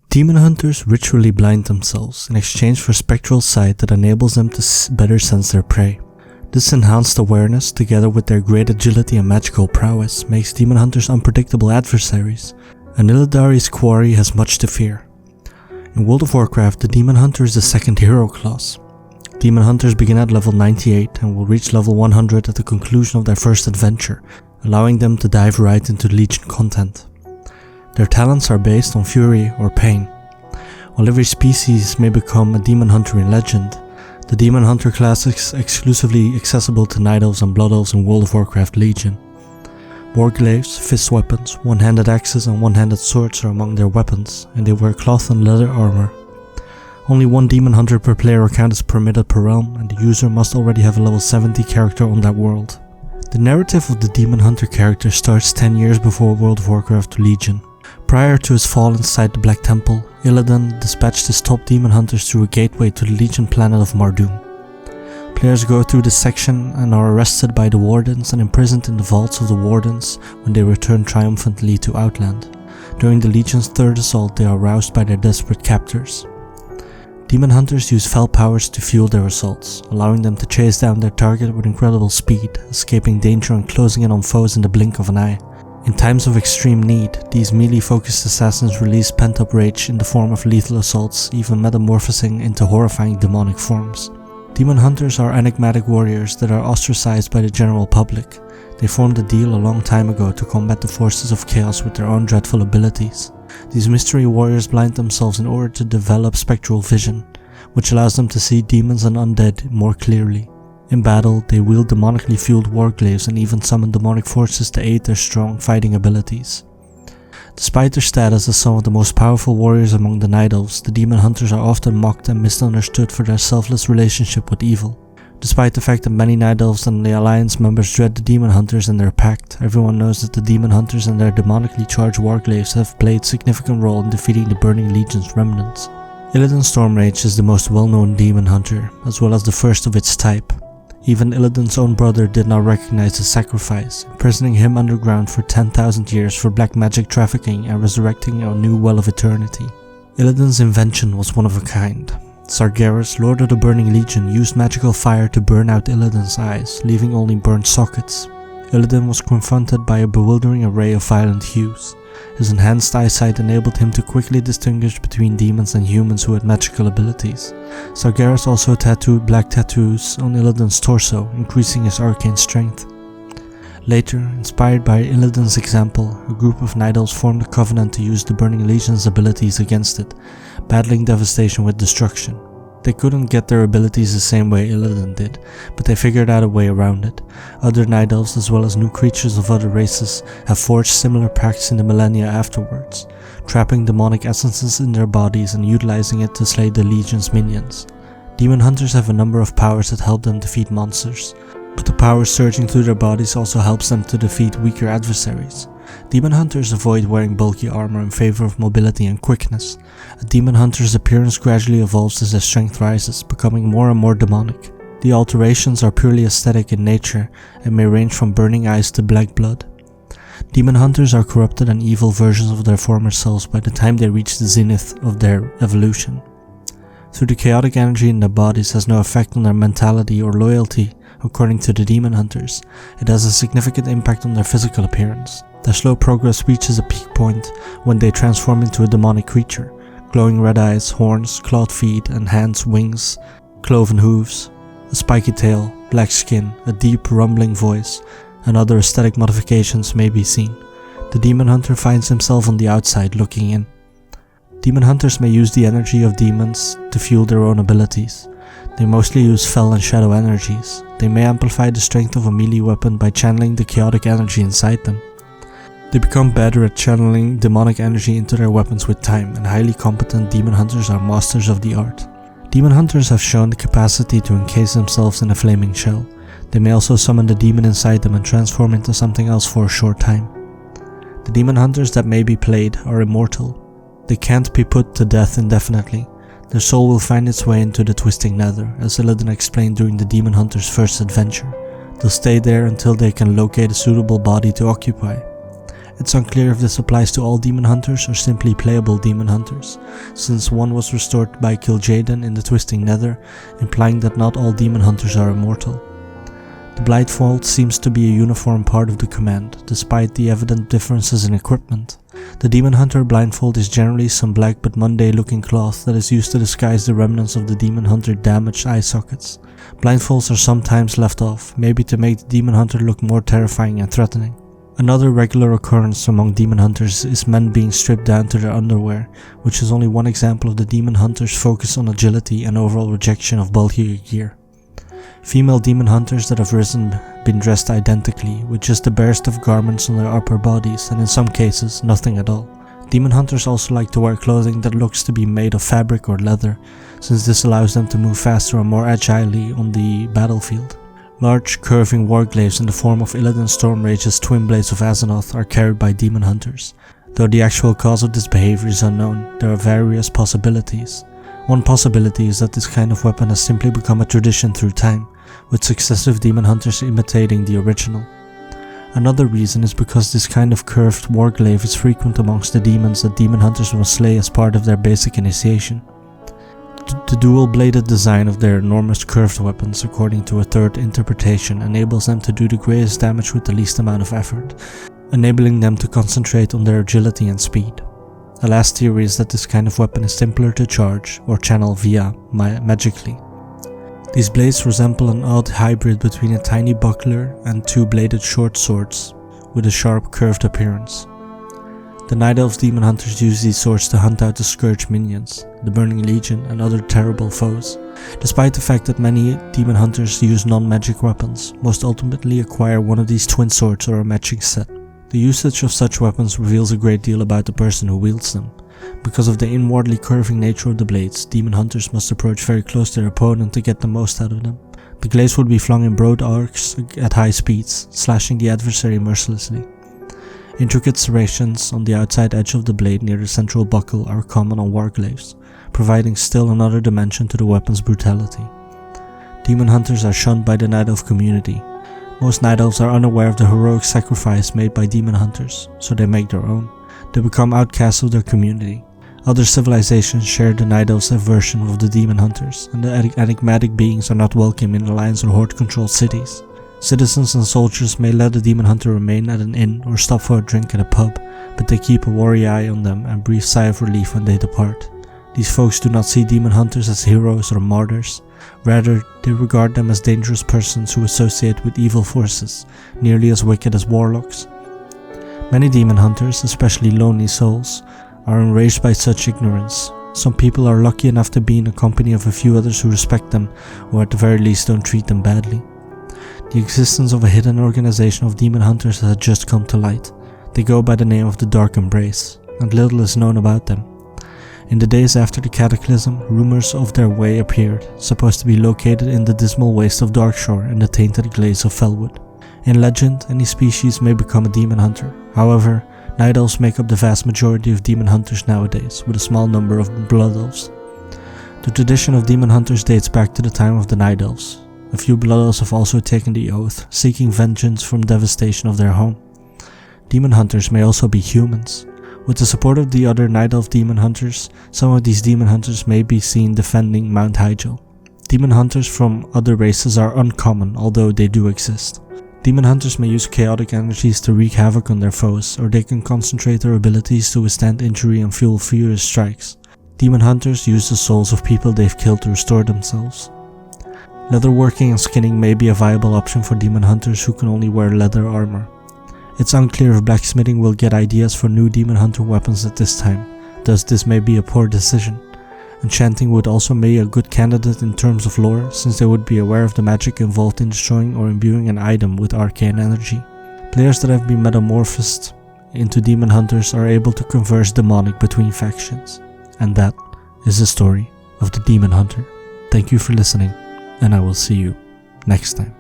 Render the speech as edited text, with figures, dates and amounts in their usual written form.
Demon hunters ritually blind themselves in exchange for spectral sight that enables them to better sense their prey. This enhanced awareness, together with their great agility and magical prowess, makes demon hunters unpredictable adversaries, and Illidari's quarry has much to fear. In World of Warcraft, the demon hunter is the second hero class. Demon hunters begin at level 98 and will reach level 100 at the conclusion of their first adventure, allowing them to dive right into Legion content. Their talents are based on fury or pain. While every species may become a demon hunter in Legend, the demon hunter class is exclusively accessible to Night Elves and Blood Elves in World of Warcraft Legion. Warglaives, fist weapons, one-handed axes and one-handed swords are among their weapons, and they wear cloth and leather armor. Only one demon hunter per player account is permitted per realm, and the user must already have a level 70 character on that world. The narrative of the demon hunter character starts 10 years before World of Warcraft Legion. Prior to his fall inside the Black Temple, Illidan dispatched his top demon hunters through a gateway to the Legion planet of Mardoom. Players go through this section and are arrested by the Wardens and imprisoned in the vaults of the Wardens when they return triumphantly to Outland. During the Legion's third assault, they are roused by their desperate captors. Demon hunters use fell powers to fuel their assaults, allowing them to chase down their target with incredible speed, escaping danger and closing in on foes in the blink of an eye. In times of extreme need, these melee-focused assassins release pent-up rage in the form of lethal assaults, even metamorphosing into horrifying demonic forms. Demon hunters are enigmatic warriors that are ostracized by the general public. They formed a deal a long time ago to combat the forces of chaos with their own dreadful abilities. These mystery warriors blind themselves in order to develop spectral vision, which allows them to see demons and undead more clearly. In battle, they wield demonically fueled warglaives and even summon demonic forces to aid their strong fighting abilities. Despite their status as some of the most powerful warriors among the Night Elves, the demon hunters are often mocked and misunderstood for their selfless relationship with evil. Despite the fact that many Night Elves and the Alliance members dread the demon hunters and their pact, everyone knows that the demon hunters and their demonically charged warglaives have played a significant role in defeating the Burning Legion's remnants. Illidan Stormrage is the most well-known demon hunter, as well as the first of its type. Even Illidan's own brother did not recognize his sacrifice, imprisoning him underground for 10,000 years for black magic trafficking and resurrecting a new well of eternity. Illidan's invention was one of a kind. Sargeras, Lord of the Burning Legion, used magical fire to burn out Illidan's eyes, leaving only burnt sockets. Illidan was confronted by a bewildering array of violent hues. His enhanced eyesight enabled him to quickly distinguish between demons and humans who had magical abilities. Sargeras also tattooed black tattoos on Illidan's torso, increasing his arcane strength. Later, inspired by Illidan's example, a group of Night Elves formed a covenant to use the Burning Legion's abilities against it, battling devastation with destruction. They couldn't get their abilities the same way Illidan did, but they figured out a way around it. Other Night Elves, as well as new creatures of other races, have forged similar pacts in the millennia afterwards, trapping demonic essences in their bodies and utilizing it to slay the Legion's minions. Demon hunters have a number of powers that help them defeat monsters, but the power surging through their bodies also helps them to defeat weaker adversaries. Demon hunters avoid wearing bulky armor in favor of mobility and quickness. A demon hunter's appearance gradually evolves as their strength rises, becoming more and more demonic. The alterations are purely aesthetic in nature and may range from burning eyes to black blood. Demon hunters are corrupted and evil versions of their former selves by the time they reach the zenith of their evolution. Through the chaotic energy in their bodies has no effect on their mentality or loyalty, according to the demon hunters. It has a significant impact on their physical appearance. Their slow progress reaches a peak point when they transform into a demonic creature. Glowing red eyes, horns, clawed feet and hands, wings, cloven hooves, a spiky tail, black skin, a deep rumbling voice, and other aesthetic modifications may be seen. The demon hunter finds himself on the outside looking in. Demon hunters may use the energy of demons to fuel their own abilities. They mostly use fel and shadow energies. They may amplify the strength of a melee weapon by channeling the chaotic energy inside them. They become better at channeling demonic energy into their weapons with time, and highly competent demon hunters are masters of the art. Demon hunters have shown the capacity to encase themselves in a flaming shell. They may also summon the demon inside them and transform into something else for a short time. The demon hunters that may be played are immortal. They can't be put to death indefinitely. Their soul will find its way into the twisting nether, as Illidan explained during the demon hunter's first adventure. They'll stay there until they can locate a suitable body to occupy. It's unclear if this applies to all demon hunters or simply playable demon hunters, since one was restored by Kil'jaeden in the Twisting Nether, implying that not all demon hunters are immortal. The blindfold seems to be a uniform part of the command, despite the evident differences in equipment. The demon hunter blindfold is generally some black but mundane looking cloth that is used to disguise the remnants of the demon hunter damaged eye sockets. Blindfolds are sometimes left off, maybe to make the demon hunter look more terrifying and threatening. Another regular occurrence among demon hunters is men being stripped down to their underwear, which is only one example of the demon hunter's focus on agility and overall rejection of bulkier gear. Female demon hunters that have risen been dressed identically, with just the barest of garments on their upper bodies, and in some cases, nothing at all. Demon hunters also like to wear clothing that looks to be made of fabric or leather, since this allows them to move faster and more agilely on the battlefield. Large, curving warglaives in the form of Illidan Stormrage's twin blades of Azeroth are carried by demon hunters. Though the actual cause of this behavior is unknown, there are various possibilities. One possibility is that this kind of weapon has simply become a tradition through time, with successive demon hunters imitating the original. Another reason is because this kind of curved warglaive is frequent amongst the demons that demon hunters will slay as part of their basic initiation. The dual-bladed design of their enormous curved weapons, according to a third interpretation, enables them to do the greatest damage with the least amount of effort, enabling them to concentrate on their agility and speed. The last theory is that this kind of weapon is simpler to charge or channel via magically. These blades resemble an odd hybrid between a tiny buckler and two-bladed short swords with a sharp curved appearance. The Night Elves demon hunters use these swords to hunt out the Scourge minions, the Burning Legion and other terrible foes. Despite the fact that many demon hunters use non-magic weapons, most ultimately acquire one of these twin swords or a matching set. The usage of such weapons reveals a great deal about the person who wields them. Because of the inwardly curving nature of the blades, demon hunters must approach very close to their opponent to get the most out of them. The glaives would be flung in broad arcs at high speeds, slashing the adversary mercilessly. Intricate serrations on the outside edge of the blade near the central buckle are common on warglaives, providing still another dimension to the weapon's brutality. Demon hunters are shunned by the Night Elf community. Most Night Elves are unaware of the heroic sacrifice made by demon hunters, so they make their own. They become outcasts of their community. Other civilizations share the Night Elves' version of the demon hunters, and the enigmatic beings are not welcome in Alliance or Horde-controlled cities. Citizens and soldiers may let a demon hunter remain at an inn or stop for a drink at a pub, but they keep a wary eye on them and breathe a sigh of relief when they depart. These folks do not see demon hunters as heroes or martyrs. Rather, they regard them as dangerous persons who associate with evil forces, nearly as wicked as warlocks. Many demon hunters, especially lonely souls, are enraged by such ignorance. Some people are lucky enough to be in the company of a few others who respect them, or at the very least don't treat them badly. The existence of a hidden organization of demon hunters has just come to light. They go by the name of the Dark Embrace, and little is known about them. In the days after the Cataclysm, rumors of their way appeared, supposed to be located in the dismal waste of Darkshore and the tainted glades of Felwood. In legend, any species may become a demon hunter. However, Night Elves make up the vast majority of demon hunters nowadays, with a small number of Blood Elves. The tradition of demon hunters dates back to the time of the Night Elves. A few Blood Elves have also taken the oath, seeking vengeance from devastation of their home. Demon hunters may also be humans. With the support of the other Night Elf demon hunters, some of these demon hunters may be seen defending Mount Hyjal. Demon hunters from other races are uncommon, although they do exist. Demon hunters may use chaotic energies to wreak havoc on their foes, or they can concentrate their abilities to withstand injury and fuel furious strikes. Demon hunters use the souls of people they've killed to restore themselves. Leatherworking and skinning may be a viable option for demon hunters who can only wear leather armor. It's unclear if blacksmithing will get ideas for new demon hunter weapons at this time, thus this may be a poor decision. Enchanting would also be a good candidate in terms of lore, since they would be aware of the magic involved in destroying or imbuing an item with arcane energy. Players that have been metamorphosed into demon hunters are able to converse demonic between factions. And that is the story of the demon hunter. Thank you for listening, and I will see you next time.